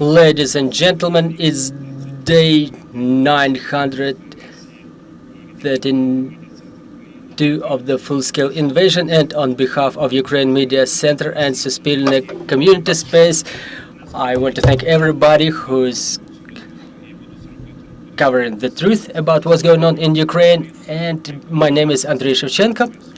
Ladies and gentlemen, it's day 932 of the full-scale invasion, and on behalf of Ukraine Media Center and Suspilne community space, I want to thank everybody who's covering the truth about what's going on in Ukraine. And my name is Andrei Shevchenko.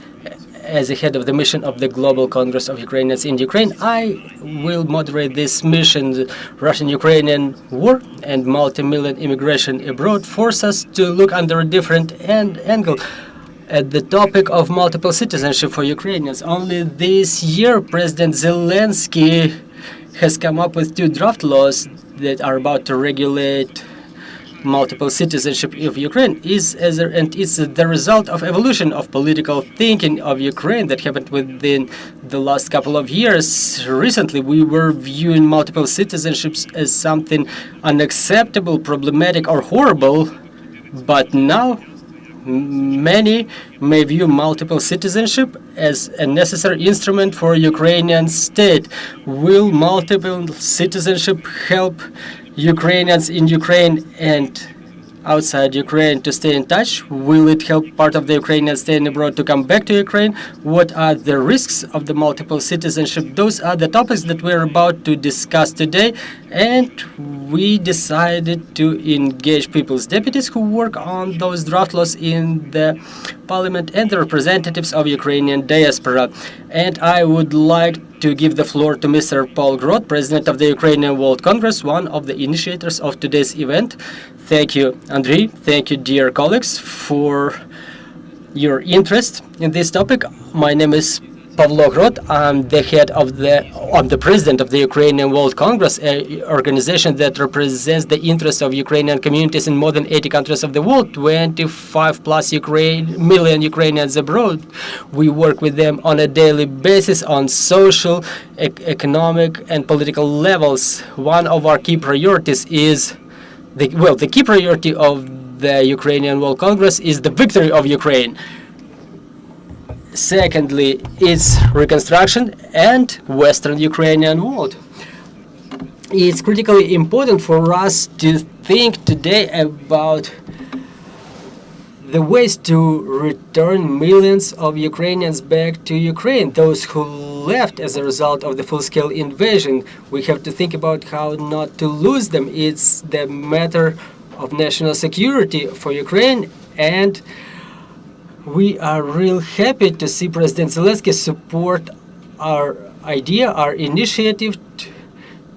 As the head of the mission of the Global Congress of Ukrainians in Ukraine, I will moderate this mission. The Russian-Ukrainian war and multi-million immigration abroad force us to look under a different angle at the topic of multiple citizenship for Ukrainians. Only this year, President Zelensky has come up with 2 draft laws that are about to regulate multiple citizenship of Ukraine, and it's the result of evolution of political thinking of Ukraine that happened within the last couple of years. Recently, we were viewing multiple citizenships as something unacceptable, problematic, or horrible, but now many may view multiple citizenship as a necessary instrument for Ukrainian state. Will multiple citizenship help Ukrainians in Ukraine and outside Ukraine to stay in touch? Will it help part of the Ukrainians staying abroad to come back to Ukraine? What are the risks of the multiple citizenship? Those are the topics that we're about to discuss today, and we decided to engage people's deputies who work on those draft laws in the parliament and the representatives of Ukrainian diaspora. And I would like to give the floor to Mr. Paul Grod, President of the Ukrainian World Congress, one of the initiators of today's event. Thank you, Andrei. Thank you, dear colleagues, for your interest in this topic. My name is Pavlo Grod. I'm the president of the Ukrainian World Congress, an organization that represents the interests of Ukrainian communities in more than 80 countries of the world, 25 plus million Ukrainians abroad. We work with them on a daily basis on social, economic, and political levels. One of our key priorities is the key priority of the Ukrainian World Congress is the victory of Ukraine. Secondly, it's reconstruction and Western Ukrainian world. It's critically important for us to think today about the ways to return millions of Ukrainians back to Ukraine, those who left as a result of the full-scale invasion. We have to think about how not to lose them. It's the matter of national security for Ukraine, and we are real happy to see President Zelensky support our idea, our initiative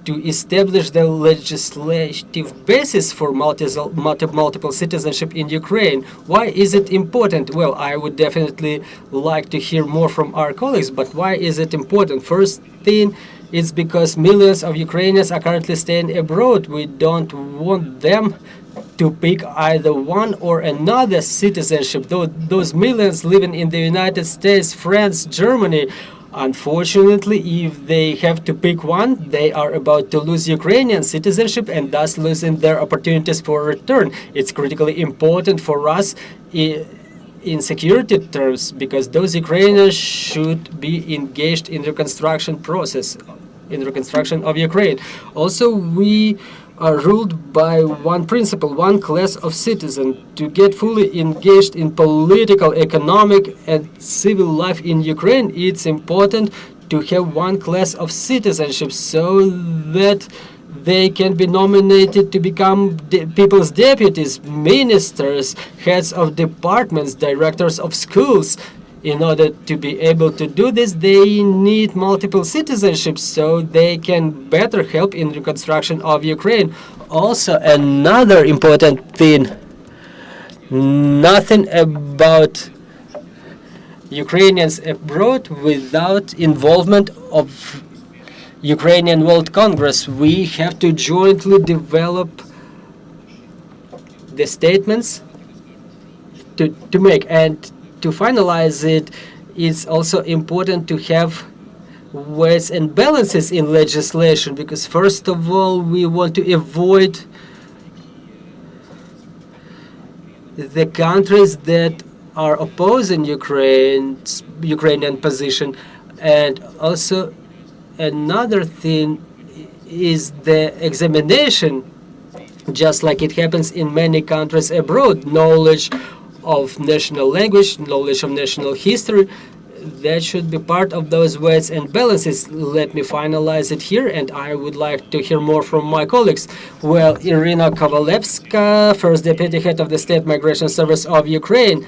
to establish the legislative basis for multiple citizenship in Ukraine. Why is it important? Well, I would definitely like to hear more from our colleagues, but why is it important? First thing, it's because millions of Ukrainians are currently staying abroad. We don't want them to pick either one or another citizenship. Those millions living in the United States, France, Germany, unfortunately, if they have to pick one, they are about to lose Ukrainian citizenship and thus losing their opportunities for return. It's critically important for us in security terms, because those Ukrainians should be engaged in the reconstruction process, in the reconstruction of Ukraine. Also, we are ruled by one principle, one class of citizens. To get fully engaged in political, economic, and civil life in Ukraine, it's important to have one class of citizenship so that they can be nominated to become people's deputies, ministers, heads of departments, directors of schools. In order to be able to do this, they need multiple citizenships so they can better help in reconstruction of Ukraine. Also, another important thing, nothing about Ukrainians abroad without involvement of Ukrainian World Congress. We have to jointly develop the statements to make, and to finalize it, it's also important to have weights and balances in legislation, because first of all, we want to avoid the countries that are opposing Ukrainian position. And also another thing is the examination, just like it happens in many countries abroad. Knowledge of national language, knowledge of national history, that should be part of those weights and balances. Let me finalize it here, and I would like to hear more from my colleagues. Well, Iryna Kovalevska, first deputy head of the State Migration Service of Ukraine.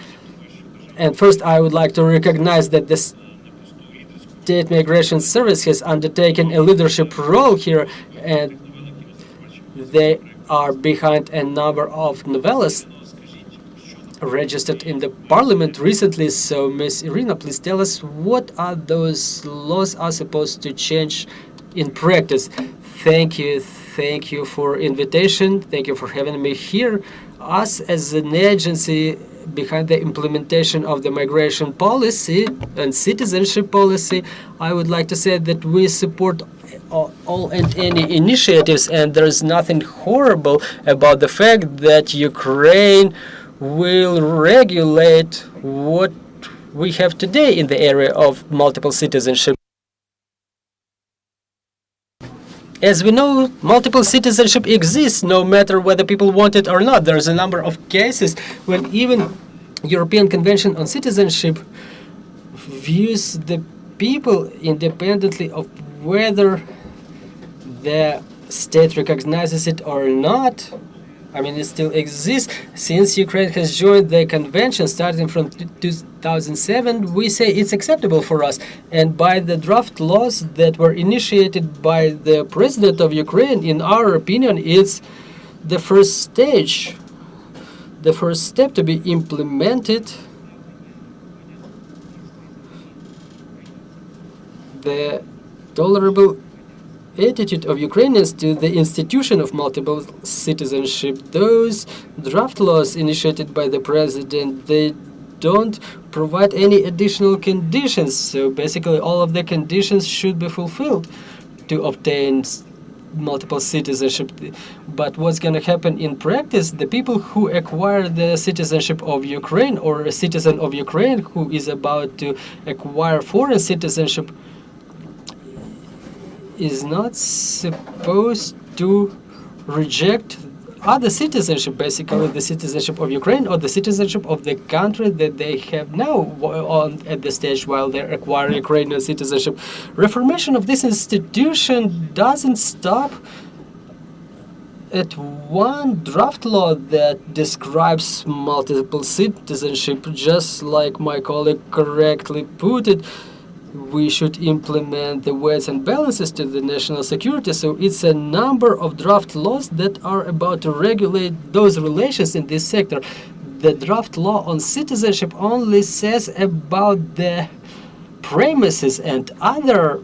And first, I would like to recognize that the State Migration Service has undertaken a leadership role here, and they are behind a number of novellas registered in the parliament recently. So, Ms. Iryna, please tell us what are those laws are supposed to change in practice. Thank you for invitation. Thank you for having me here. Us as an agency behind the implementation of the migration policy and citizenship policy, I would like to say that we support all and any initiatives, and there is nothing horrible about the fact that Ukraine will regulate what we have today in the area of multiple citizenship. As we know, multiple citizenship exists no matter whether people want it or not. There's a number of cases when even European Convention on Citizenship views the people independently of whether the state recognizes it or not. I mean, it still exists. Since Ukraine has joined the convention starting from 2007, we say it's acceptable for us. And by the draft laws that were initiated by the president of Ukraine, in our opinion, it's the first stage, the first step to be implemented. The tolerable attitude of Ukrainians to the institution of multiple citizenship. Those draft laws initiated by the president, they don't provide any additional conditions. So basically all of the conditions should be fulfilled to obtain multiple citizenship. But what's going to happen in practice, the people who acquire the citizenship of Ukraine, or a citizen of Ukraine who is about to acquire foreign citizenship, is not supposed to reject other citizenship, basically the citizenship of Ukraine or the citizenship of the country that they have now at the stage while they're acquiring Ukrainian citizenship. Reformation of this institution doesn't stop at one draft law that describes multiple citizenship. Just like my colleague correctly put it, we should implement the weights and balances to the national security. So it's a number of draft laws that are about to regulate those relations in this sector. The draft law on citizenship only says about the premises, and other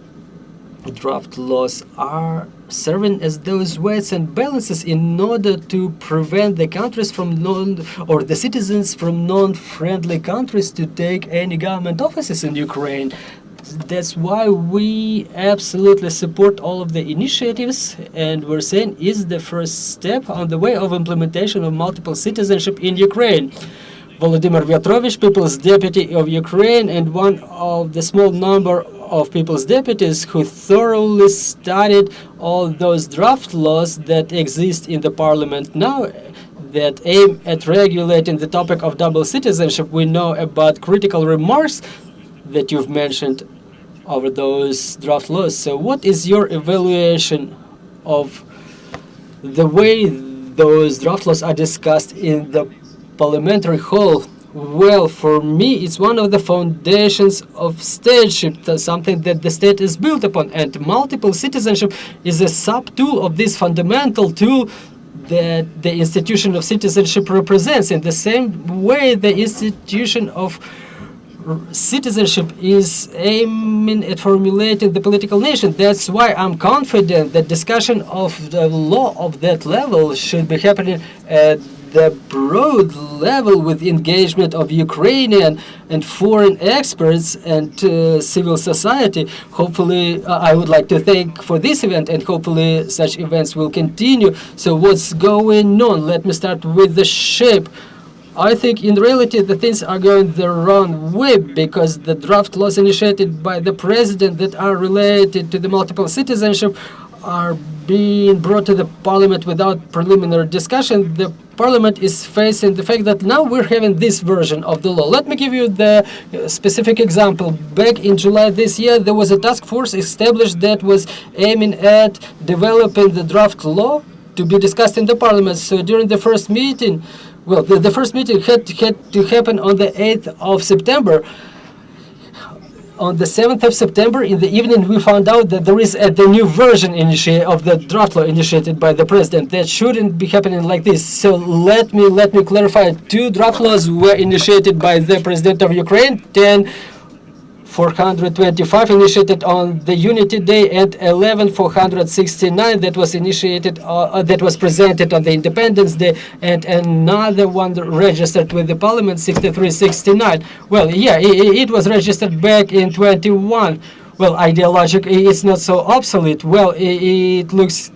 draft laws are serving as those weights and balances in order to prevent the countries from the citizens from non-friendly countries to take any government offices in Ukraine. That's why we absolutely support all of the initiatives, and we're saying is the first step on the way of implementation of multiple citizenship in Ukraine. Volodymyr Viatrovych, People's Deputy of Ukraine, and one of the small number of People's Deputies who thoroughly studied all those draft laws that exist in the parliament now that aim at regulating the topic of double citizenship. We know about critical remarks that you've mentioned over those draft laws. So what is your evaluation of the way those draft laws are discussed in the parliamentary hall? Well, for me, it's one of the foundations of stateship, something that the state is built upon, and multiple citizenship is a sub-tool of this fundamental tool that the institution of citizenship represents. In the same way, the institution of citizenship is aiming at formulating the political nation. That's why I'm confident that discussion of the law of that level should be happening at the broad level with engagement of Ukrainian and foreign experts and civil society. Hopefully, I would like to thank for this event, and hopefully such events will continue. So what's going on? Let me start with the shape. I think in reality the things are going the wrong way, because the draft laws initiated by the president that are related to the multiple citizenship are being brought to the parliament without preliminary discussion, the parliament is facing the fact that now we're having this version of the law. Let me give you the specific example. Back in July this year, there was a task force established that was aiming at developing the draft law to be discussed in the parliament. So during the first meeting, well, the first meeting had to happen on the 8th of September. On the 7th of September, in the evening, we found out that there is the new version of the draft law initiated by the president. That shouldn't be happening like this. So let me clarify. 2 draft laws were initiated by the president of Ukraine. 10,425 initiated on the Unity Day, and 11,469 that was initiated that was presented on the Independence Day, and another one registered with the Parliament, 6369. Well, yeah, it was registered back in 21. Well, ideologically, it's not so obsolete. Well, it looks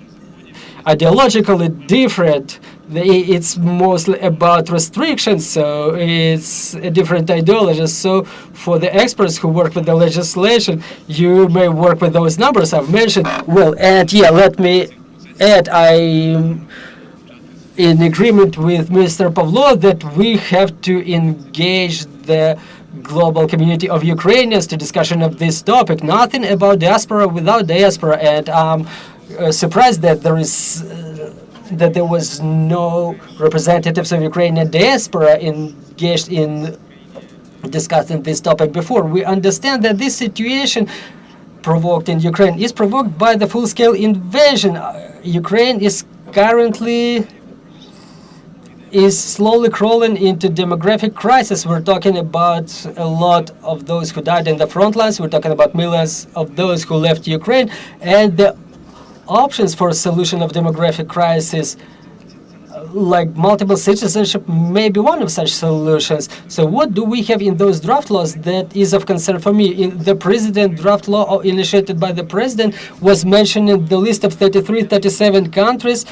ideologically different. It's mostly about restrictions, so it's a different ideology. So for the experts who work with the legislation, you may work with those numbers I've mentioned. Well, and yeah, let me add, I'm in agreement with Mr. Pavlov that we have to engage the global community of Ukrainians to discussion of this topic. Nothing about diaspora without diaspora, and I'm surprised that there was no representatives of Ukrainian diaspora engaged in discussing this topic before. We understand that this situation provoked in Ukraine is provoked by the full-scale invasion. Ukraine is currently slowly crawling into demographic crisis. We're talking about a lot of those who died in the front lines. We're talking about millions of those who left Ukraine, and the options for a solution of demographic crisis, like multiple citizenship, may be one of such solutions. So what do we have in those draft laws that is of concern for me? In the president draft law initiated by the president was mentioning the list of 37 countries,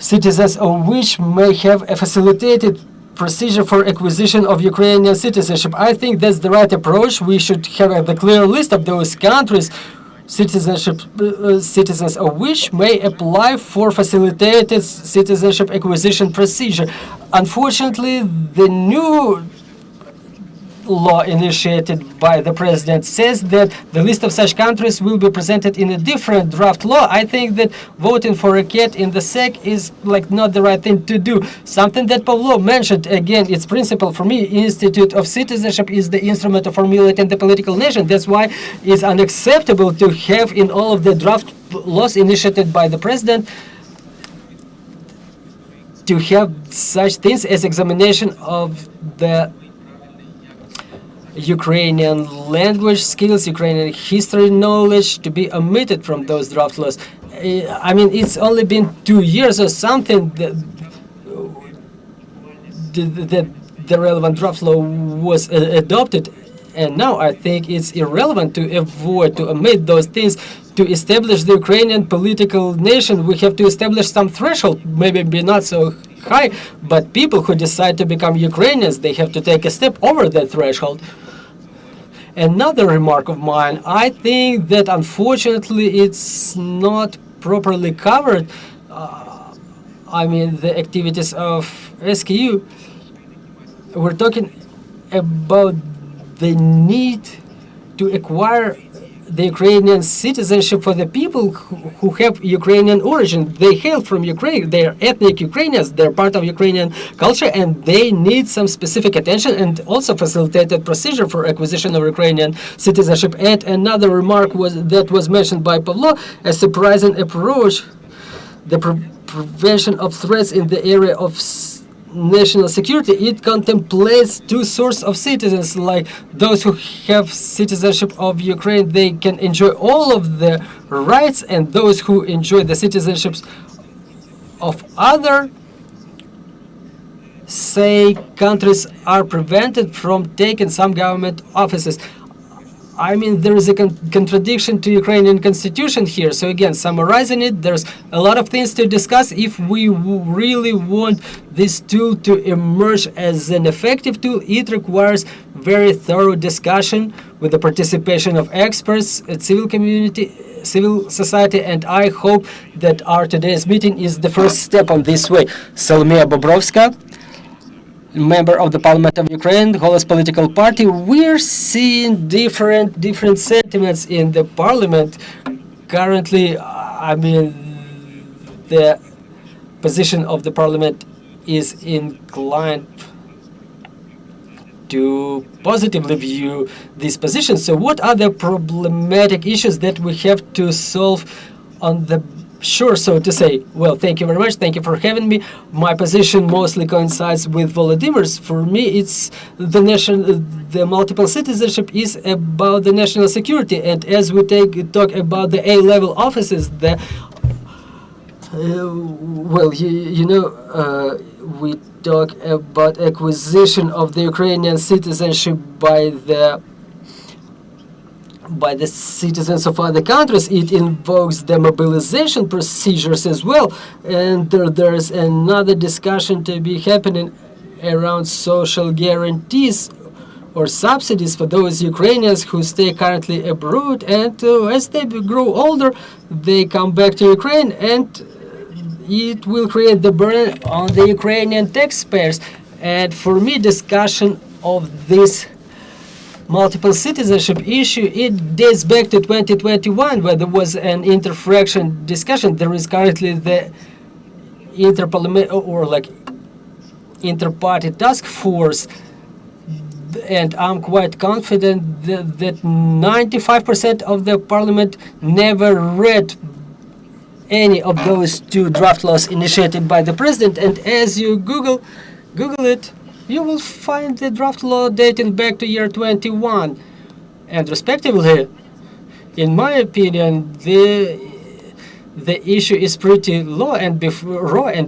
citizens of which may have a facilitated procedure for acquisition of Ukrainian citizenship. I think that's the right approach. We should have the clear list of those countries citizens of which may apply for facilitated citizenship acquisition procedure. Unfortunately, the new law initiated by the president says that the list of such countries will be presented in a different draft law. I think that voting for a cat in the sack is not the right thing to do. Something that Pavlov mentioned, again, its principle for me, Institute of Citizenship is the instrument of formulating the political nation. That's why it's unacceptable to have in all of the draft laws initiated by the president to have such things as examination of the Ukrainian language skills, Ukrainian history knowledge to be omitted from those draft laws. I mean, it's only been 2 years or something that the relevant draft law was adopted, and now I think it's irrelevant to omit those things. To establish the Ukrainian political nation, we have to establish some threshold, maybe be not so high, but people who decide to become Ukrainians, they have to take a step over that threshold. Another remark of mine, I think that unfortunately it's not properly covered. I mean, the activities of SKU. We're talking about the need to acquire the Ukrainian citizenship for the people who have Ukrainian origin. They hail from Ukraine. They're ethnic Ukrainians. They're part of Ukrainian culture, and they need some specific attention and also facilitated procedure for acquisition of Ukrainian citizenship. And another remark that was mentioned by Pavlov, a surprising approach, the prevention of threats in the area of national security. It contemplates two sorts of citizens, like those who have citizenship of Ukraine, they can enjoy all of the rights, and those who enjoy the citizenships of other, say, countries are prevented from taking some government offices. I mean, there is a contradiction to Ukrainian constitution here. So again, summarizing it, there's a lot of things to discuss. If we really want this tool to emerge as an effective tool, it requires very thorough discussion with the participation of experts, civil community, civil society, and I hope that our today's meeting is the first step on this way. Solomiia Bobrovska, member of the Parliament of Ukraine, Holos political party. We're seeing different sentiments in the parliament. Currently, I mean, the position of the parliament is inclined to positively view these positions. So what are the problematic issues that we have to solve on the shore, so to say? Well, thank you very much. Thank you for having me. My position mostly coincides with Volodymyr's. For me, it's the multiple citizenship is about the national security. And as we talk about the A-level offices, we talk about acquisition of the Ukrainian citizenship by the citizens of other countries. It invokes the mobilization procedures as well. And there's another discussion to be happening around social guarantees or subsidies for those Ukrainians who stay currently abroad, and as they grow older, they come back to Ukraine, and it will create the burden on the Ukrainian taxpayers. And for me, discussion of this multiple citizenship issue, it dates back to 2021, where there was an inter-fraction discussion. There is currently the inter-party task force, and I'm quite confident that 95% of the parliament never read any of those two draft laws initiated by the president. And as you Google it, you will find the draft law dating back to year 21. And respectively, in my opinion, the issue is pretty raw, and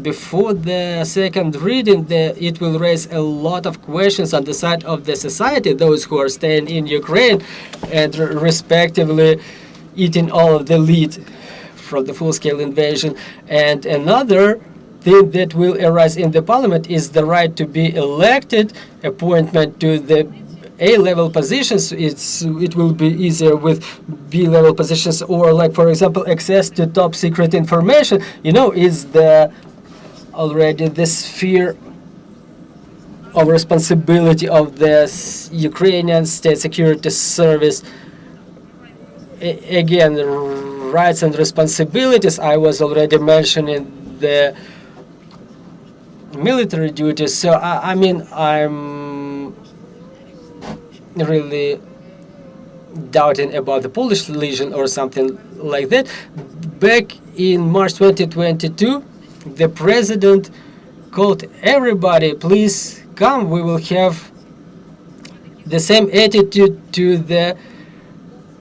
before the second reading, it will raise a lot of questions on the side of the society, those who are staying in Ukraine, and respectively eating all of the lead from the full-scale invasion. And another thing that will arise in the parliament is the right to be elected, appointment to the A-level positions. It will be easier with B-level positions, or like, for example, access to top secret information. Is already the sphere of responsibility of the Ukrainian State Security Service. Again, rights and responsibilities. I was already mentioning the military duties. So I mean, I'm really doubting about the Polish Legion or something like that. Back in March 2022, the president called everybody, please come, we will have the same attitude to the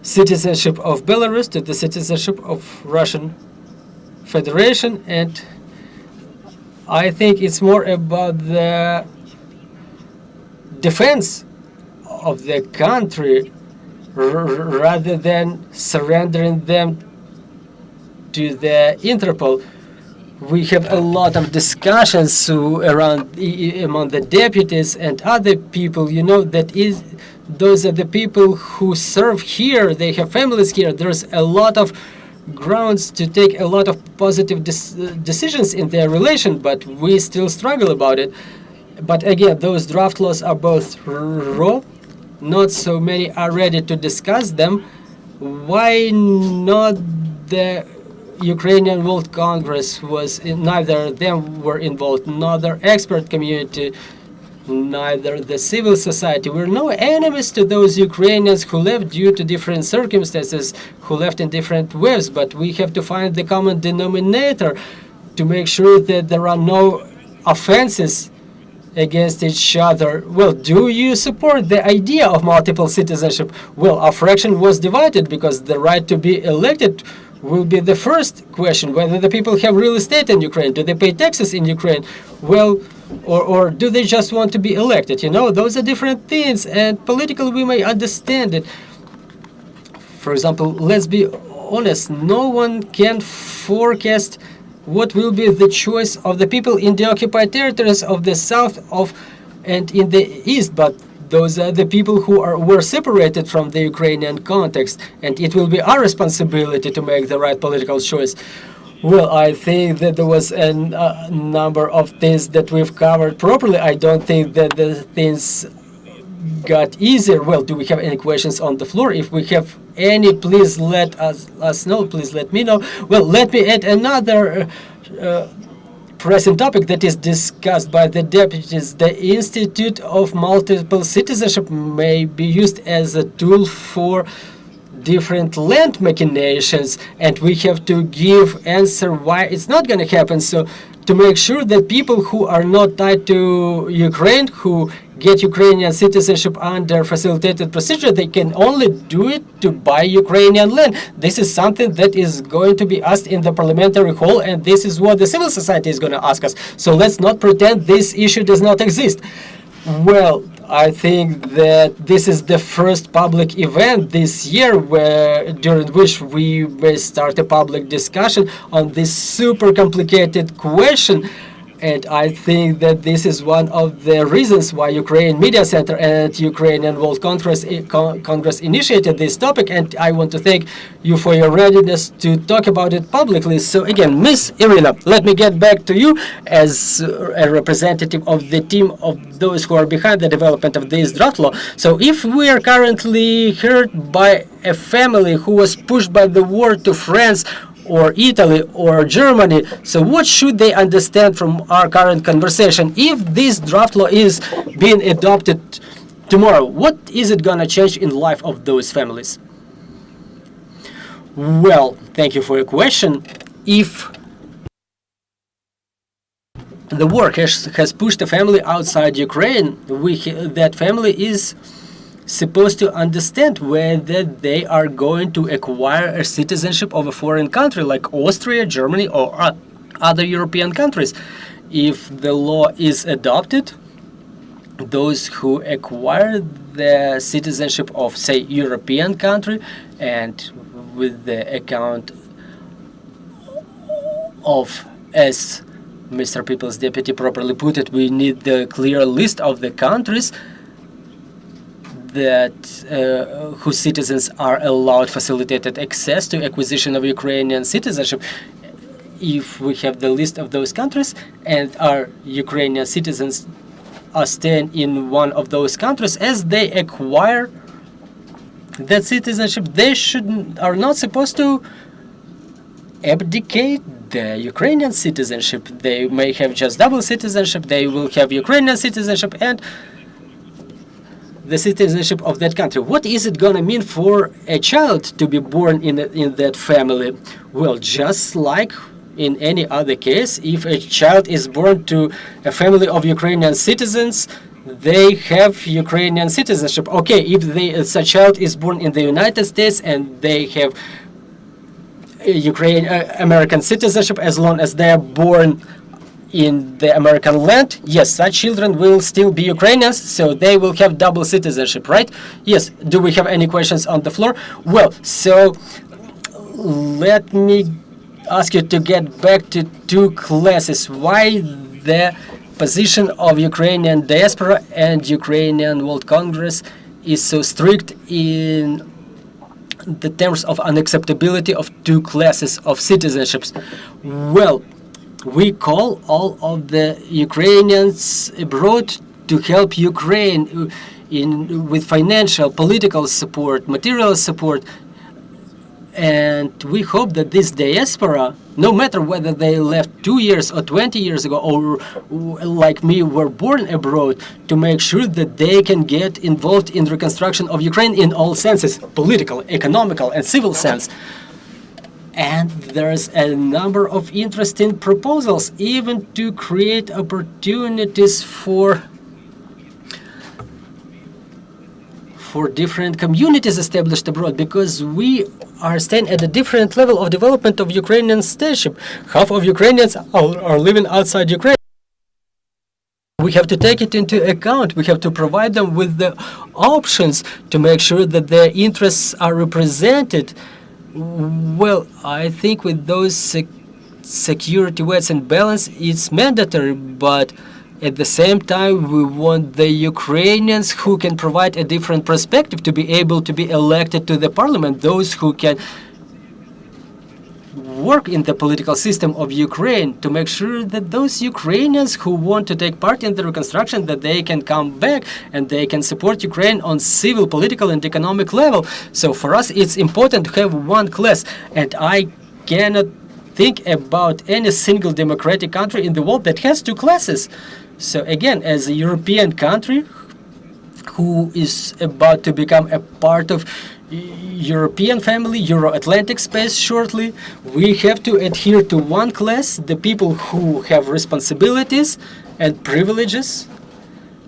citizenship of Belarus, to the citizenship of Russian Federation. And I think it's more about the defense of the country rather than surrendering them to the Interpol. We have a lot of discussions around among the deputies and other people, those are the people who serve here, they have families here. There's a lot of grounds to take a lot of positive decisions in their relation, but we still struggle about it. But again, those draft laws are both raw, not so many are ready to discuss them. Why not the Ukrainian World Congress neither of them were involved, neither expert community, neither the civil society. We're no enemies to those Ukrainians who left due to different circumstances, who left in different ways, but we have to find the common denominator to make sure that there are no offenses against each other. Well, do you support the idea of multiple citizenship? Well, our fraction was divided because the right to be elected will be the first question, whether the people have real estate in Ukraine, do they pay taxes in Ukraine? Well, or do they just want to be elected? Those are different things, and politically we may understand it. For example, let's be honest, no one can forecast what will be the choice of the people in the occupied territories of the south and in the east, but those are the people who were separated from the Ukrainian context, and it will be our responsibility to make the right political choice. Well, I think that there was a number of things that we've covered properly. I don't think that the things got easier. Well, do we have any questions on the floor? If we have any, please let us know. Please let me know. Well, let me add another pressing topic that is discussed by the deputies. The Institute of Multiple Citizenship may be used as a tool for different land machinations, and we have to give answer why it's not going to happen. So to make sure that people who are not tied to Ukraine, who get Ukrainian citizenship under facilitated procedure, they can only do it to buy Ukrainian land. This is something that is going to be asked in the parliamentary hall, and this is what the civil society is going to ask us. So let's not pretend this issue does not exist. Well, I think that this is the first public event this year during which we may start a public discussion on this super complicated question. And I think that this is one of the reasons why Ukraine Media Center and Ukrainian World Congress initiated this topic. And I want to thank you for your readiness to talk about it publicly. So again, Miss Iryna, let me get back to you as a representative of the team of those who are behind the development of this draft law. So if we are currently hurt by a family who was pushed by the war to France or Italy or Germany, so what should they understand from our current conversation? If this draft law is being adopted tomorrow, what is it going to change in the life of those families? Well, thank you for your question. If the war has pushed a family outside Ukraine, that family is supposed to understand whether they are going to acquire a citizenship of a foreign country like Austria, Germany, or other European countries. If the law is adopted, those who acquire the citizenship of, say, European country, and with the account of, as Mr. People's Deputy properly put it, we need the clear list of the countries that whose citizens are allowed facilitated access to acquisition of Ukrainian citizenship. If we have the list of those countries and our Ukrainian citizens are staying in one of those countries, as they acquire that citizenship, they are not supposed to abdicate the Ukrainian citizenship. They may have just double citizenship. They will have Ukrainian citizenship and the citizenship of that country. What is it going to mean for a child to be born in that family? Well, just like in any other case, if a child is born to a family of Ukrainian citizens, they have Ukrainian citizenship. Okay, if such child is born in the United States and they have American citizenship, as long as they are born in the American land, yes, such children will still be Ukrainians, so they will have double citizenship, right? Yes. Do we have any questions on the floor? Well, so let me ask you to get back to two classes. Why the position of Ukrainian diaspora and Ukrainian World Congress is so strict in the terms of unacceptability of two classes of citizenships? Well, we call all of the Ukrainians abroad to help Ukraine with financial, political support, material support, and we hope that this diaspora, no matter whether they left 2 years or 20 years ago, or like me, were born abroad, to make sure that they can get involved in reconstruction of Ukraine in all senses, political, economical, and civil sense. And there's a number of interesting proposals, even to create opportunities for different communities established abroad, because we are staying at a different level of development of Ukrainian stateship. Half of Ukrainians are living outside Ukraine. We have to take it into account. We have to provide them with the options to make sure that their interests are represented. Well, I think with those security weights and balance, it's mandatory, but at the same time, we want the Ukrainians who can provide a different perspective to be able to be elected to the parliament, those who can work in the political system of Ukraine, to make sure that those Ukrainians who want to take part in the reconstruction, that they can come back and they can support Ukraine on civil, political, and economic level. So for us, it's important to have one class, and I cannot think about any single democratic country in the world that has two classes. So again, as a European country who is about to become a part of European family, Euro-Atlantic space shortly, we have to adhere to one class, the people who have responsibilities and privileges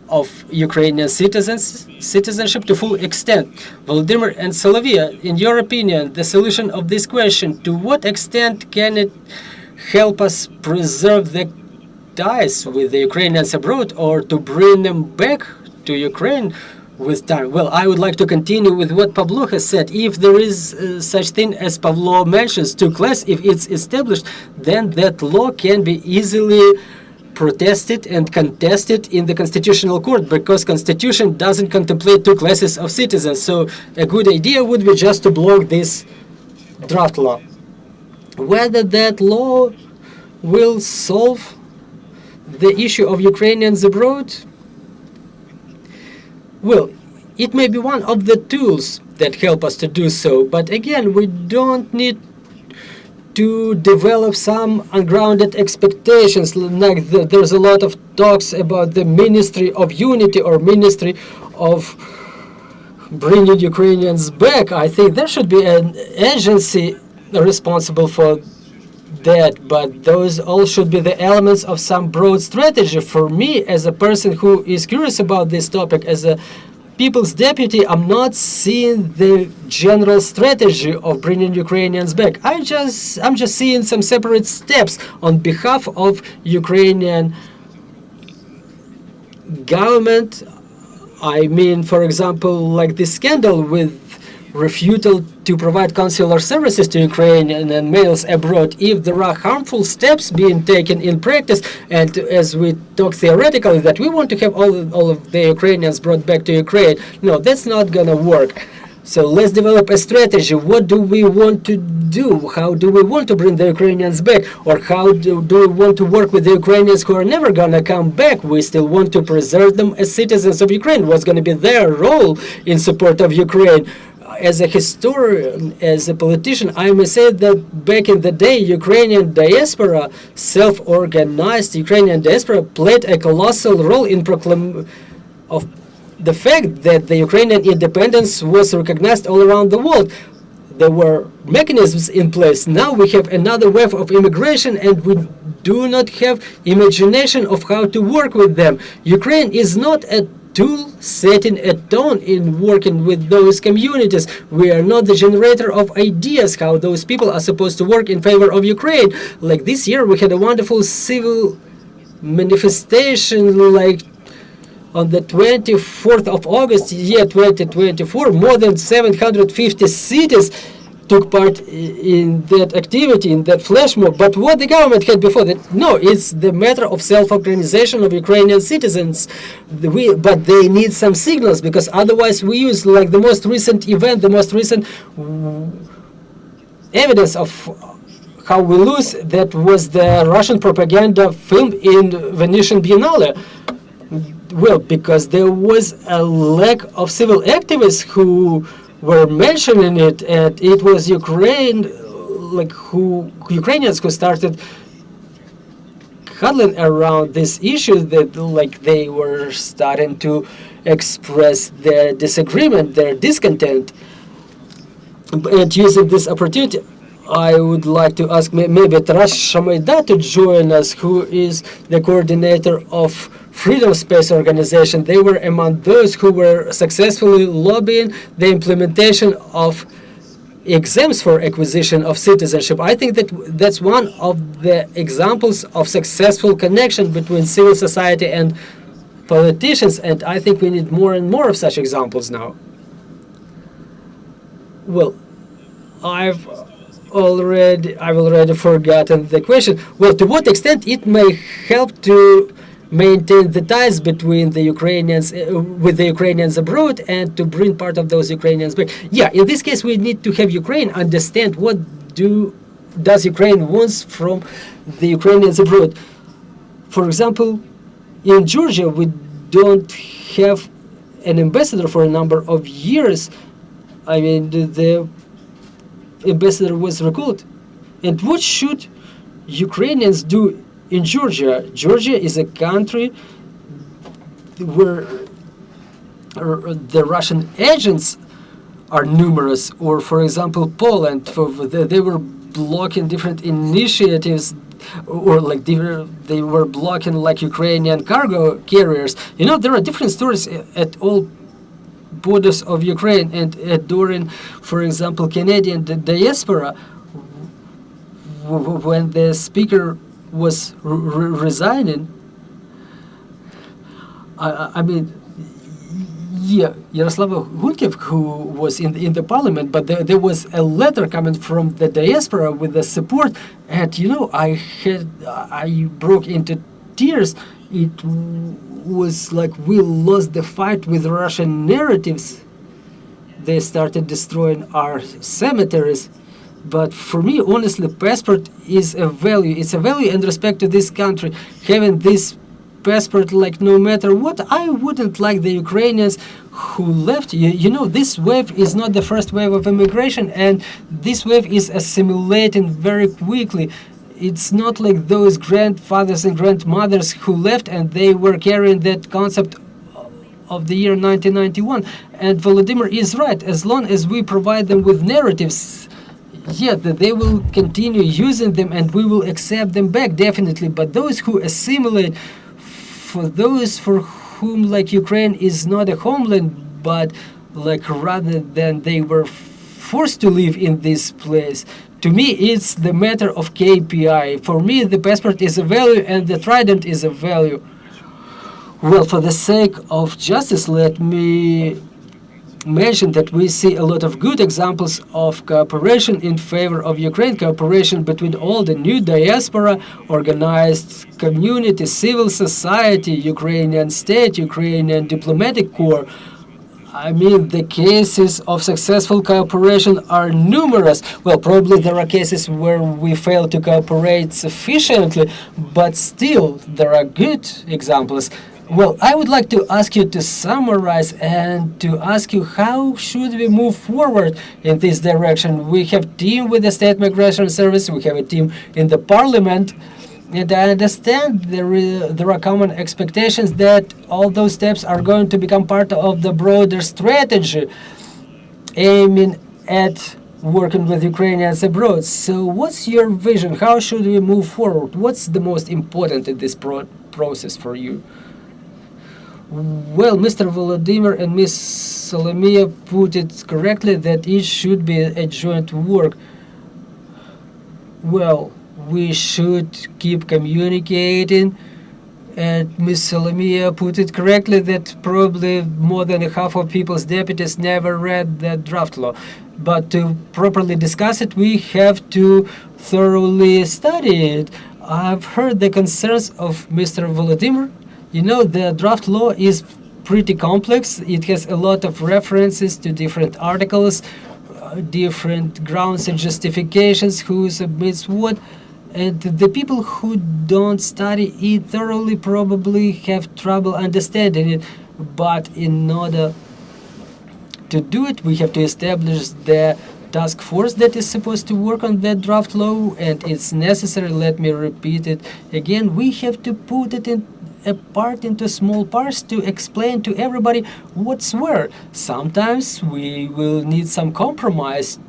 of Ukrainian citizenship to full extent. Volodymyr and Solomiia, in your opinion, the solution of this question, to what extent can it help us preserve the ties with the Ukrainians abroad, or to bring them back to Ukraine with time? Well, I would like to continue with what Pavlo has said. If there is such thing as Pavlo mentions, two class, if it's established, then that law can be easily protested and contested in the constitutional court, because constitution doesn't contemplate two classes of citizens. So a good idea would be just to block this draft law. Whether that law will solve the issue of Ukrainians abroad, well, it may be one of the tools that help us to do so, but again, we don't need to develop some ungrounded expectations. Like there's a lot of talks about the Ministry of Unity or Ministry of bringing Ukrainians back. I think there should be an agency responsible for that, but those all should be the elements of some broad strategy. For me, as a person who is curious about this topic, as a People's Deputy, I'm not seeing the general strategy of bringing Ukrainians back. I'm just seeing some separate steps on behalf of Ukrainian government. I mean, for example, like the scandal with refusal to provide consular services to Ukrainian males abroad. If there are harmful steps being taken in practice, and as we talk theoretically that we want to have all of the Ukrainians brought back to Ukraine, no, that's not gonna work. So let's develop a strategy. What do we want to do? How do we want to bring the Ukrainians back? Or how do we want to work with the Ukrainians who are never going to come back? We still want to preserve them as citizens of Ukraine. What's going to be their role in support of Ukraine? As a historian, as a politician, I may say that back in the day, Ukrainian diaspora, self-organized Ukrainian diaspora, played a colossal role in of the fact that the Ukrainian independence was recognized all around the world. There were mechanisms in place. Now we have another wave of immigration, and we do not have imagination of how to work with them. Ukraine is not a tool setting a tone in working with those communities. We are not the generator of ideas how those people are supposed to work in favor of Ukraine. Like this year, we had a wonderful civil manifestation, like on the 24th of August, year 2024, more than 750 cities took part in that activity, in that flash mob. But what the government had before that, no, it's the matter of self-organization of Ukrainian citizens. But they need some signals, because otherwise we use like the most recent event, the most recent evidence of how we lose, that was the Russian propaganda film in Venetian Biennale. Well, because there was a lack of civil activists who were mentioning it, and it was Ukrainians who started huddling around this issue, that like they were starting to express their disagreement, their discontent. And using this opportunity, I would like to ask maybe Taras Shamaida to join us, who is the coordinator of Freedom Space organization. They were among those who were successfully lobbying the implementation of exams for acquisition of citizenship. I think that that's one of the examples of successful connection between civil society and politicians, and I think we need more and more of such examples now. Well, I've already forgotten the question. Well, to what extent it may help to maintain the ties between the Ukrainians with the Ukrainians abroad and to bring part of those Ukrainians back? Yeah, in this case, we need to have Ukraine understand what does Ukraine wants from the Ukrainians abroad. For example, in Georgia, we don't have an ambassador for a number of years. I mean, the ambassador was recalled. And what should Ukrainians do in Georgia? Georgia is a country where the Russian agents are numerous. Or, for example, Poland, they were blocking different initiatives, or like they were blocking like Ukrainian cargo carriers. You know, there are different stories at all borders of Ukraine, and during, for example, Canadian diaspora, when the speaker was resigning, I mean, yeah, Yaroslav Hunkev, who was in the parliament, but there was a letter coming from the diaspora with the support, and you know, I broke into tears. It was like we lost the fight with Russian narratives. They started destroying our cemeteries. But for me, honestly, passport is a value. It's a value and respect to this country. Having this passport, like no matter what, I wouldn't like the Ukrainians who left. You know, this wave is not the first wave of immigration, and this wave is assimilating very quickly. It's not like those grandfathers and grandmothers who left and they were carrying that concept of the year 1991. And Volodymyr is right. As long as we provide them with narratives, yeah, that they will continue using them and we will accept them back, definitely. But those who assimilate, for those for whom like Ukraine is not a homeland, but like rather than they were forced to live in this place, to me it's the matter of KPI. For me, the passport is a value and the trident is a value. Well, for the sake of justice, let me mention that we see a lot of good examples of cooperation in favor of Ukraine, cooperation between all the new diaspora, organized community, civil society, Ukrainian state, Ukrainian diplomatic corps. I mean, the cases of successful cooperation are numerous. Well, probably there are cases where we fail to cooperate sufficiently, but still there are good examples. Well, I would like to ask you to summarize and to ask you how should we move forward in this direction. We have a team with the State Migration Service, we have a team in the Parliament, and I understand there are common expectations that all those steps are going to become part of the broader strategy aiming at working with Ukrainians abroad. So what's your vision? How should we move forward? What's the most important in this process for you? Well, Mr. Volodymyr and Ms. Solomiia put it correctly that it should be a joint work. Well, we should keep communicating, and Ms. Solomiia put it correctly that probably more than half of people's deputies never read that draft law. But to properly discuss it, we have to thoroughly study it. I've heard the concerns of Mr. Volodymyr. You know, the draft law is pretty complex. It has a lot of references to different articles, different grounds and justifications, who submits what. And the people who don't study it thoroughly probably have trouble understanding it. But in order to do it, we have to establish the task force that is supposed to work on that draft law. And it's necessary, let me repeat it again, we have to put it apart into small parts to explain to everybody what's where. Sometimes we will need some compromise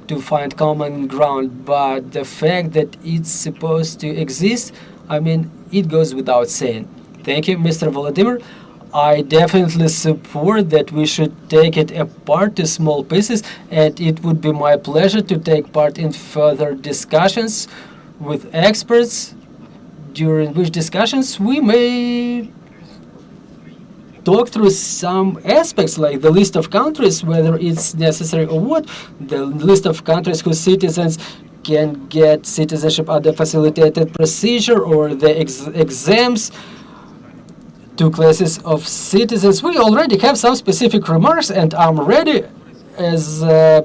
to find common ground, but the fact that it's supposed to exist, I mean, it goes without saying. Thank you, Mr. Volodymyr. I definitely support that we should take it apart to small pieces, and it would be my pleasure to take part in further discussions with experts, during which discussions we may talk through some aspects like the list of countries, whether it's necessary or what, the list of countries whose citizens can get citizenship under facilitated procedure, or the exams, 2 classes of citizens. We already have some specific remarks, and I'm ready as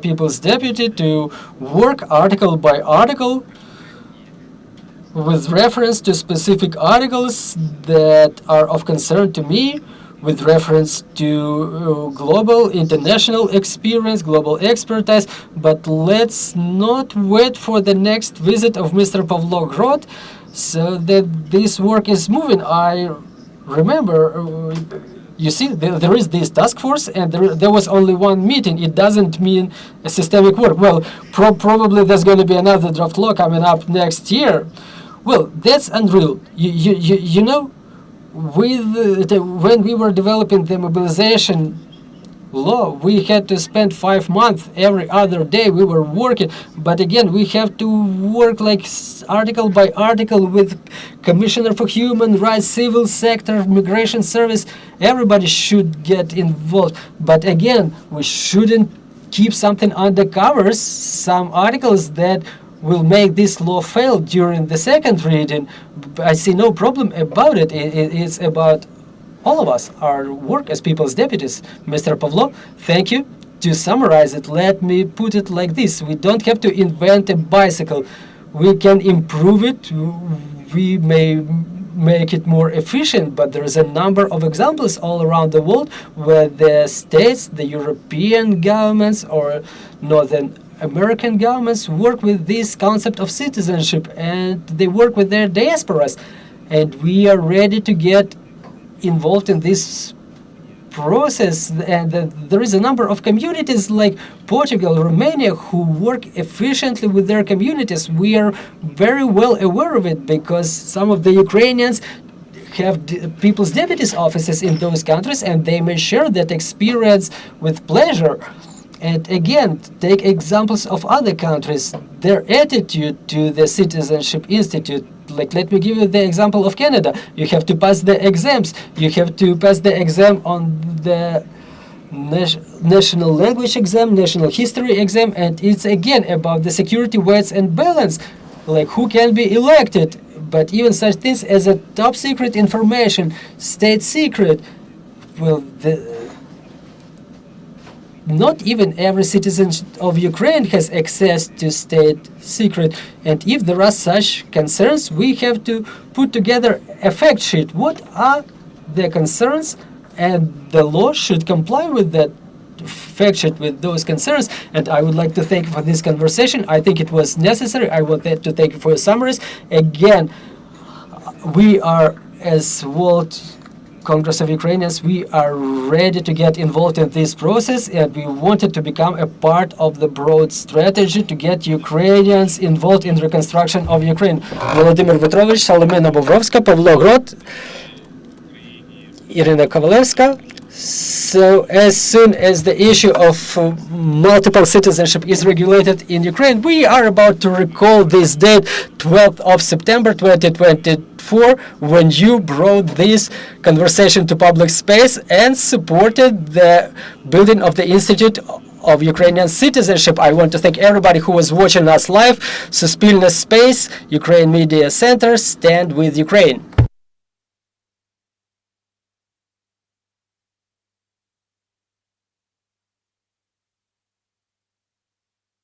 People's Deputy to work article by article with reference to specific articles that are of concern to me, with reference to global, international experience, global expertise. But let's not wait for the next visit of Mr. Pavlo Grod so that this work is moving. I remember, you see, there is this task force, and there was only one meeting. It doesn't mean a systemic work. Well, probably there's going to be another draft law coming up next year. Well, that's unreal. You know, when we were developing the mobilization law, we had to spend 5 months every other day. We were working, but again, we have to work like article by article with Commissioner for Human Rights, Civil Sector, Migration Service. Everybody should get involved. But again, we shouldn't keep something under covers, some articles that will make this law fail during the second reading. I see no problem about it. It's about all of us, our work as people's deputies. Mr. Pavlo, thank you. To summarize it, let me put it like this. We don't have to invent a bicycle. We can improve it. We may make it more efficient, but there is a number of examples all around the world where the states, the European governments, or Northern American governments work with this concept of citizenship, and they work with their diasporas. And we are ready to get involved in this process. And there is a number of communities like Portugal, Romania, who work efficiently with their communities. We are very well aware of it because some of the Ukrainians have people's deputies offices in those countries, and they may share that experience with pleasure. And again, take examples of other countries, their attitude to the Citizenship Institute. Like, let me give you the example of Canada. You have to pass the exams. You have to pass the exam on the national language exam, national history exam, and it's again about the security, weights, and balance, like who can be elected. But even such things as a top secret information, state secret, well, not even every citizen of Ukraine has access to state secret. And if there are such concerns, we have to put together a fact sheet. What are the concerns? And the law should comply with that fact sheet, with those concerns. And I would like to thank you for this conversation. I think it was necessary. I want to thank you for your summaries. Again, we are, as World Congress of Ukrainians, we are ready to get involved in this process, and we wanted to become a part of the broad strategy to get Ukrainians involved in reconstruction of Ukraine. Volodymyr Viatrovych, Solomiia Bobrovska, Pavlo Grod, Iryna Kovalevska. So as soon as the issue of multiple citizenship is regulated in Ukraine, we are about to recall this date, 12th of September 2024, when you brought this conversation to public space and supported the building of the Institute of Ukrainian Citizenship. I want to thank everybody who was watching us live. Suspilne Space, Ukraine Media Center, stand with Ukraine.